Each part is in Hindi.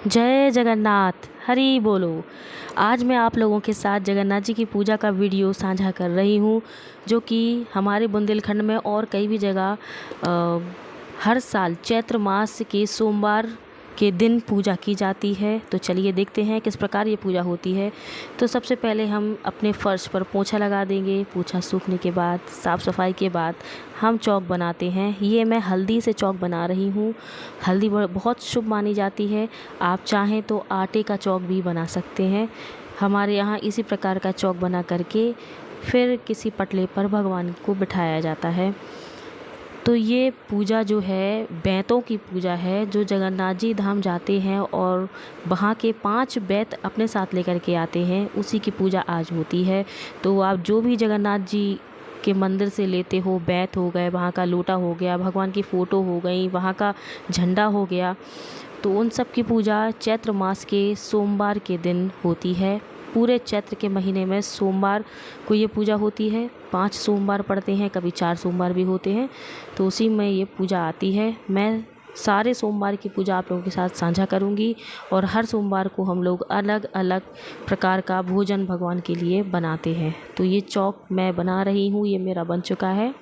जय जगन्नाथ, हरि बोलो। आज मैं आप लोगों के साथ जगन्नाथ जी की पूजा का वीडियो साझा कर रही हूँ, जो कि हमारे बुंदेलखंड में और कई भी जगह हर साल चैत्र मास के सोमवार के दिन पूजा की जाती है। तो चलिए देखते हैं किस प्रकार ये पूजा होती है। तो सबसे पहले हम अपने फर्श पर पोछा लगा देंगे। पोछा सूखने के बाद, साफ़ सफाई के बाद हम चौक बनाते हैं। ये मैं हल्दी से चौक बना रही हूँ। हल्दी बहुत शुभ मानी जाती है। आप चाहें तो आटे का चौक भी बना सकते हैं। हमारे यहाँ इसी प्रकार का चौक बना करके फिर किसी पटले पर भगवान को बिठाया जाता है। तो ये पूजा जो है बैतों की पूजा है। जो जगन्नाथ जी धाम जाते हैं और वहाँ के 5 बैत अपने साथ लेकर के आते हैं, उसी की पूजा आज होती है। तो आप जो भी जगन्नाथ जी के मंदिर से लेते हो, बैत हो गए, वहाँ का लोटा हो गया, भगवान की फ़ोटो हो गई, वहाँ का झंडा हो गया, तो उन सब की पूजा चैत्र मास के सोमवार के दिन होती है। पूरे चैत्र के महीने में सोमवार को ये पूजा होती है। 5 सोमवार पड़ते हैं, कभी 4 सोमवार भी होते हैं, तो उसी में ये पूजा आती है। मैं सारे सोमवार की पूजा आप लोगों के साथ साझा करूंगी और हर सोमवार को हम लोग अलग अलग प्रकार का भोजन भगवान के लिए बनाते हैं। तो ये चौक मैं बना रही हूँ, ये मेरा बन चुका है।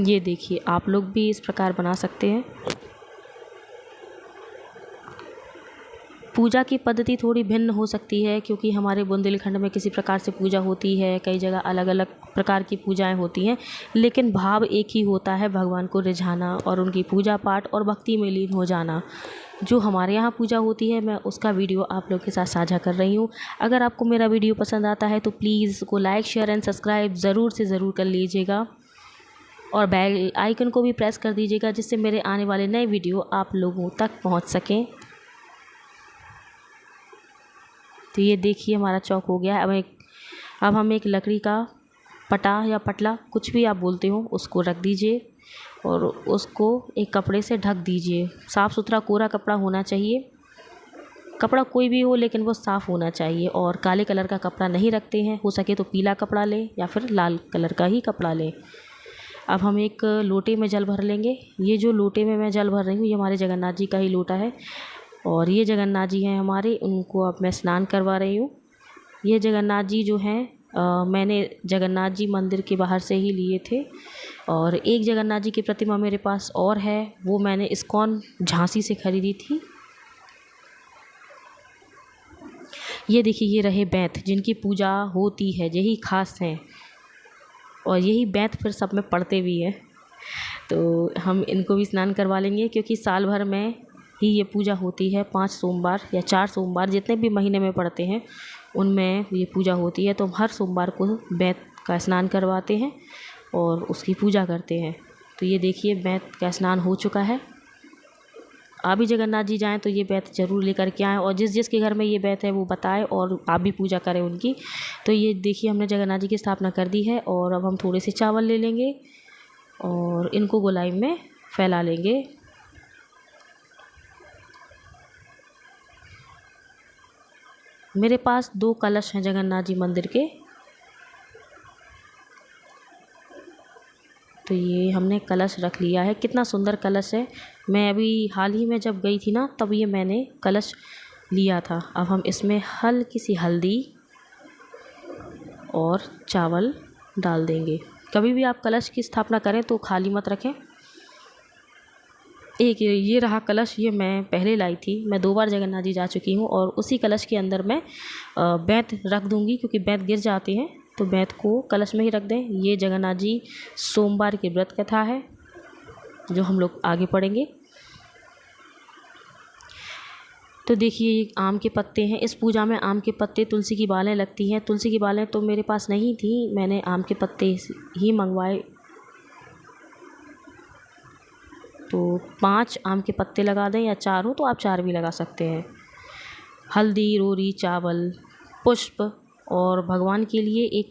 ये देखिए, आप लोग भी इस प्रकार बना सकते हैं। पूजा की पद्धति थोड़ी भिन्न हो सकती है, क्योंकि हमारे बुंदेलखंड में किसी प्रकार से पूजा होती है, कई जगह अलग अलग प्रकार की पूजाएं होती हैं, लेकिन भाव एक ही होता है, भगवान को रिझाना और उनकी पूजा पाठ और भक्ति में लीन हो जाना। जो हमारे यहाँ पूजा होती है, मैं उसका वीडियो आप लोग के साथ साझा कर रही हूँ। अगर आपको मेरा वीडियो पसंद आता है तो प्लीज़ इसको लाइक, शेयर एंड सब्सक्राइब ज़रूर से ज़रूर कर लीजिएगा और बेल आइकन को भी प्रेस कर दीजिएगा, जिससे मेरे आने वाले नए वीडियो आप लोगों तक पहुँच सकें। तो ये देखिए, हमारा चौक हो गया है। अब हम एक लकड़ी का पटा या पटला, कुछ भी आप बोलते हो, उसको रख दीजिए और उसको एक कपड़े से ढक दीजिए। साफ़ सुथरा कोरा कपड़ा होना चाहिए। कपड़ा कोई भी हो, लेकिन वो साफ़ होना चाहिए। और काले कलर का कपड़ा नहीं रखते हैं, हो सके तो पीला कपड़ा लें या फिर लाल कलर का ही कपड़ा लें। अब हम एक लोटे में जल भर लेंगे। ये जो लोटे में मैं जल भर रही हूँ, ये हमारे जगन्नाथ जी का ही लोटा है और ये जगन्नाथ जी हैं हमारे, उनको अब मैं स्नान करवा रही हूँ। ये जगन्नाथ जी जो हैं मैंने जगन्नाथ जी मंदिर के बाहर से ही लिए थे। और एक जगन्नाथ जी की प्रतिमा मेरे पास और है, वो मैंने इस्कॉन झांसी से ख़रीदी थी। ये देखिए, ये रहे बैत जिनकी पूजा होती है, यही खास हैं और यही बैत फिर सब में पढ़ते भी हैं। तो हम इनको भी स्नान करवा लेंगे, क्योंकि साल भर में ही ये पूजा होती है। 5 सोमवार या 4 सोमवार जितने भी महीने में पड़ते हैं, उनमें ये पूजा होती है। तो हम हर सोमवार को बैत का स्नान करवाते हैं और उसकी पूजा करते हैं। तो ये देखिए, बैत का स्नान हो चुका है। आप भी जगन्नाथ जी जाएँ तो ये बैत ज़रूर लेकर के आएँ और जिस जिस के घर में ये बैत है वो बताएं और आप भी पूजा करें उनकी। तो ये देखिए, हमने जगन्नाथ जी की स्थापना कर दी है और अब हम थोड़े से चावल ले लेंगे और इनको गोलाई में फैला लेंगे। मेरे पास 2 कलश हैं जगन्नाथ जी मंदिर के। तो ये हमने कलश रख लिया है। कितना सुंदर कलश है। मैं अभी हाल ही में जब गई थी ना, तब ये मैंने कलश लिया था। अब हम इसमें हल्की सी हल्दी और चावल डाल देंगे। कभी भी आप कलश की स्थापना करें तो खाली मत रखें। एक ये रहा कलश, ये मैं पहले लाई थी। मैं 2 बार जगन्नाथ जी जा चुकी हूँ और उसी कलश के अंदर मैं बैत रख दूँगी, क्योंकि बैत गिर जाते हैं। तो बैत को कलश में ही रख दें। ये जगन्नाथ जी सोमवार की व्रत कथा है, जो हम लोग आगे पढ़ेंगे। तो देखिए, ये आम के पत्ते हैं। इस पूजा में आम के पत्ते, तुलसी की बालें लगती हैं। तुलसी की बालें तो मेरे पास नहीं थी, मैंने आम के पत्ते ही मंगवाए। तो 5 आम के पत्ते लगा दें, या 4 हो तो आप 4 भी लगा सकते हैं। हल्दी, रोरी, चावल, पुष्प और भगवान के लिए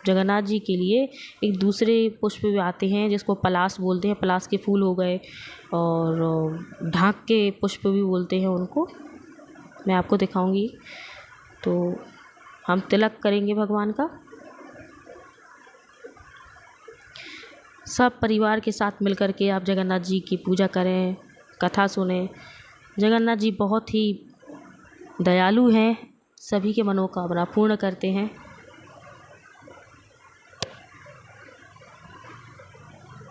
जगन्नाथ जी के लिए एक दूसरे पुष्प भी आते हैं, जिसको पलास बोलते हैं। पलास के फूल हो गए और ढाक के पुष्प भी बोलते हैं उनको, मैं आपको दिखाऊंगी। तो हम तिलक करेंगे भगवान का। सब परिवार के साथ मिलकर के आप जगन्नाथ जी की पूजा करें। कथा सुने। जगन्नाथ जी बहुत ही दयालु हैं, सभी के मनोकामना पूर्ण करते हैं।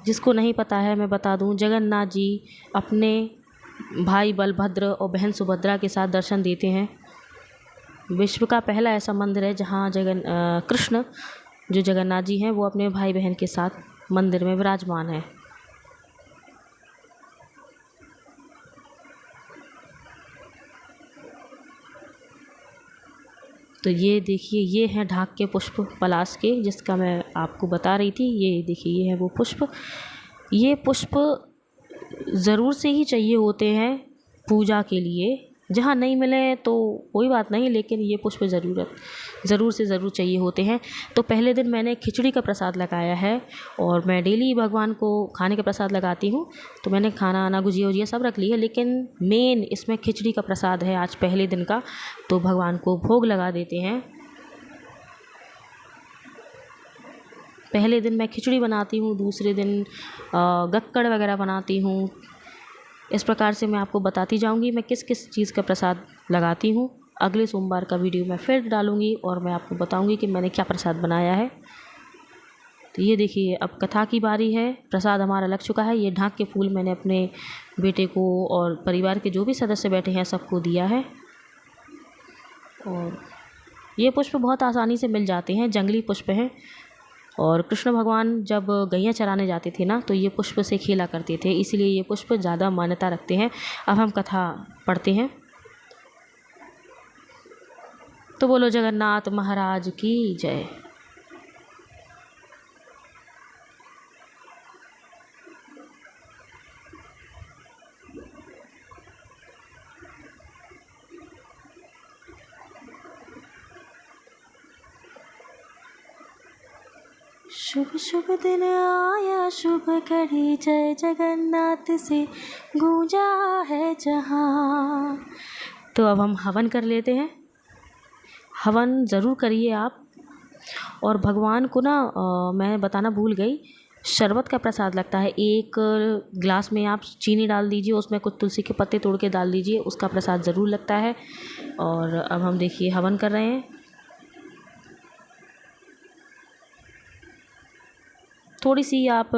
जिसको नहीं पता है मैं बता दूं, जगन्नाथ जी अपने भाई बलभद्र और बहन सुभद्रा के साथ दर्शन देते हैं। विश्व का पहला ऐसा मंदिर है जहां कृष्ण जो जगन्नाथ जी हैं वो अपने भाई बहन के साथ मंदिर में विराजमान है। तो ये देखिए, ये हैं ढाक के पुष्प पलाश के, जिसका मैं आपको बता रही थी। ये देखिए, ये है वो पुष्प। ये पुष्प ज़रूर से ही चाहिए होते हैं पूजा के लिए। जहाँ नहीं मिले तो कोई बात नहीं, लेकिन ये पुष्प ज़रूर से ज़रूर चाहिए होते हैं। तो पहले दिन मैंने खिचड़ी का प्रसाद लगाया है, और मैं डेली भगवान को खाने का प्रसाद लगाती हूँ। तो मैंने खाना आना गुजिया उजिया सब रख ली है, लेकिन मेन इसमें खिचड़ी का प्रसाद है आज पहले दिन का, तो भगवान को भोग लगा देते हैं। पहले दिन मैं खिचड़ी बनाती हूँ, दूसरे दिन गक्कड़ वगैरह बनाती हूँ। इस प्रकार से मैं आपको बताती जाऊँगी मैं किस किस चीज़ का प्रसाद लगाती हूँ। अगले सोमवार का वीडियो मैं फिर डालूँगी और मैं आपको बताऊँगी कि मैंने क्या प्रसाद बनाया है। तो ये देखिए, अब कथा की बारी है। प्रसाद हमारा लग चुका है। ये ढाक के फूल मैंने अपने बेटे को और परिवार के जो भी सदस्य बैठे हैं सबको दिया है। और ये पुष्प बहुत आसानी से मिल जाते हैं, जंगली पुष्प हैं। और कृष्ण भगवान जब गैया चराने जाते थे ना, तो ये पुष्प से खेला करते थे, इसलिए ये पुष्प ज़्यादा मान्यता रखते हैं। अब हम कथा पढ़ते हैं। तो बोलो जगन्नाथ महाराज की जय। शुभ शुभ दिन आया, शुभ घड़ी, जय जगन्नाथ से गूंजा है जहां। तो अब हम हवन कर लेते हैं। हवन ज़रूर करिए आप। और भगवान को ना मैं बताना भूल गई, शरबत का प्रसाद लगता है। एक गिलास में आप चीनी डाल दीजिए, उसमें कुछ तुलसी के पत्ते तोड़ के डाल दीजिए, उसका प्रसाद ज़रूर लगता है। और अब हम देखिए हवन कर रहे हैं। थोड़ी सी आप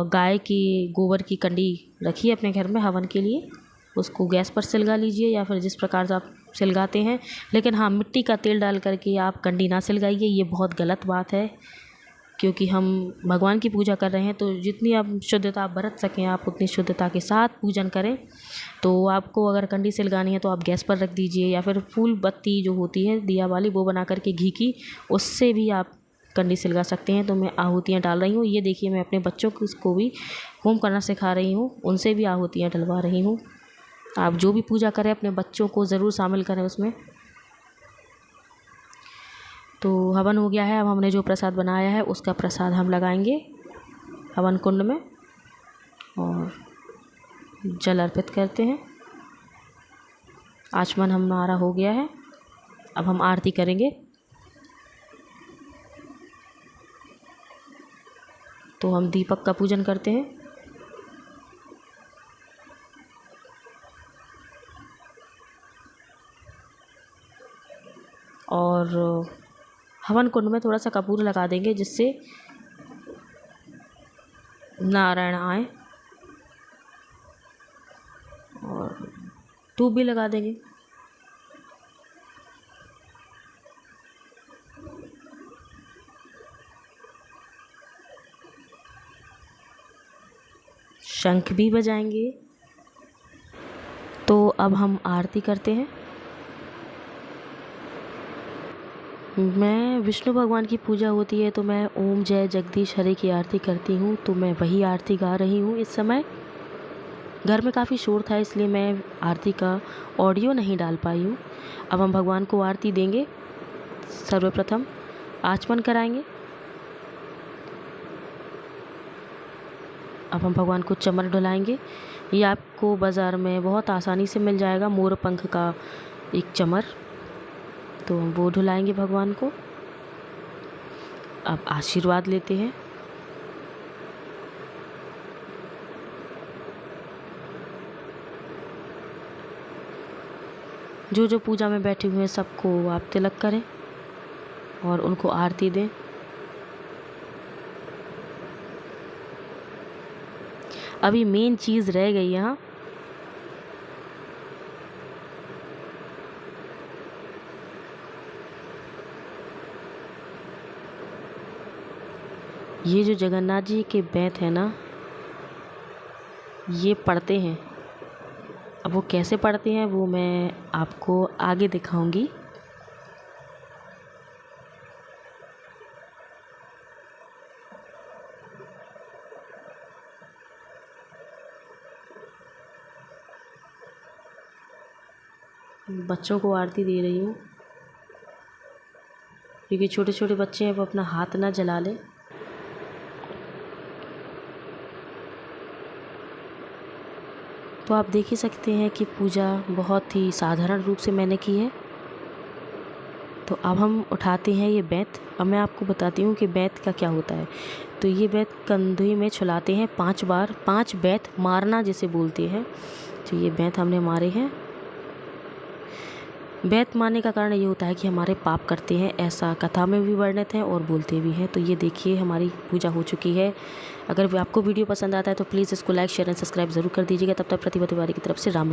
गाय की गोबर की कंडी रखिए अपने घर में हवन के लिए। उसको गैस पर सिलगा लीजिए या फिर जिस प्रकार से आप सिलगाते हैं। लेकिन हाँ, मिट्टी का तेल डाल करके आप कंडी ना सिलगाइए, ये बहुत गलत बात है। क्योंकि हम भगवान की पूजा कर रहे हैं, तो जितनी आप शुद्धता आप बरत सकें आप उतनी शुद्धता के साथ पूजन करें। तो आपको अगर कंडी सिलगानी है तो आप गैस पर रख दीजिए, या फिर फूल बत्ती जो होती है दिया वाली, वो बना करके घी की, उससे भी आप कंडी सिलगा सकते हैं। तो मैं आहुतियाँ डाल रही हूँ। ये देखिए, मैं अपने बच्चों को भी होम करना सिखा रही हूँ, उनसे भी आहुतियाँ डलवा रही हूँ। आप जो भी पूजा करें अपने बच्चों को ज़रूर शामिल करें उसमें। तो हवन हो गया है। अब हमने जो प्रसाद बनाया है उसका प्रसाद हम लगाएंगे हवन कुंड में और जल अर्पित करते हैं। आचमन हमारा हो गया है। अब हम आरती करेंगे। तो हम दीपक का पूजन करते हैं। और हवन कुंड में थोड़ा सा कपूर लगा देंगे, जिससे नारायण आए। और धूप भी लगा देंगे। शंख भी बजाएंगे। तो अब हम आरती करते हैं। मैं विष्णु भगवान की पूजा होती है तो मैं ओम जय जगदीश हरे की आरती करती हूँ। तो मैं वही आरती गा रही हूँ इस समय। घर में काफ़ी शोर था, इसलिए मैं आरती का ऑडियो नहीं डाल पाई हूँ। अब हम भगवान को आरती देंगे। सर्वप्रथम आचमन कराएंगे। अब हम भगवान को चमर डुलाएंगे। ये आपको बाज़ार में बहुत आसानी से मिल जाएगा, मोर पंख का एक चमर। तो हम वो ढुलाएंगे भगवान को। अब आशीर्वाद लेते हैं। जो जो पूजा में बैठे हुए हैं सबको आप तिलक करें और उनको आरती दें। अभी मेन चीज़ रह गई यहाँ, ये जो जगन्नाथ जी के बेंत है ना, ये पढ़ते हैं। अब वो कैसे पढ़ते हैं वो मैं आपको आगे दिखाऊंगी। बच्चों को आरती दे रही हूँ, क्योंकि छोटे छोटे बच्चे हैं वो अपना हाथ ना जला लें। तो आप देख ही सकते हैं कि पूजा बहुत ही साधारण रूप से मैंने की है। तो अब हम उठाते हैं ये बेंत। अब मैं आपको बताती हूँ कि बेंत का क्या होता है। तो ये बेंत कंधे में छुलाते हैं 5 बार, 5 बेंत मारना जिसे बोलते हैं। तो ये बेंत हमने मारे हैं। बेंत मारने का कारण ये होता है कि हमारे पाप करते हैं, ऐसा कथा में भी वर्णित है और बोलते भी हैं। तो ये देखिए हमारी पूजा हो चुकी है। अगर आपको वीडियो पसंद आता है तो प्लीज़ इसको लाइक शेयर एंड सब्सक्राइब ज़रूर कर दीजिएगा। तब तक प्रतिभा तिवारी की तरफ से राम।